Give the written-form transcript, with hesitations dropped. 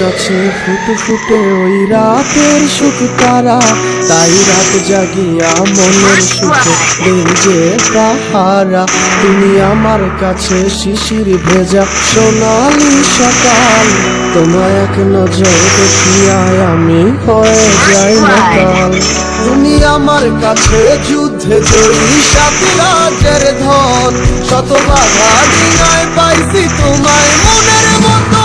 কাছে ফুটে ফুটে ওই রাতের সুখ তারা, তাই রাত জাগিয়া মনের সুখে দিন যে পাহারা। তুমি আমার কাছে শিশির ভেজা সোনালি সকাল, তোমায় এক নজর দেখিয়ায় আমি হয়ে যাই মাতাল। তুমি আমার কাছে যুদ্ধে জয়ী সাত রাজের ধন, শত বাধা ডিঙায় পাইছি তোমায় মনের মতো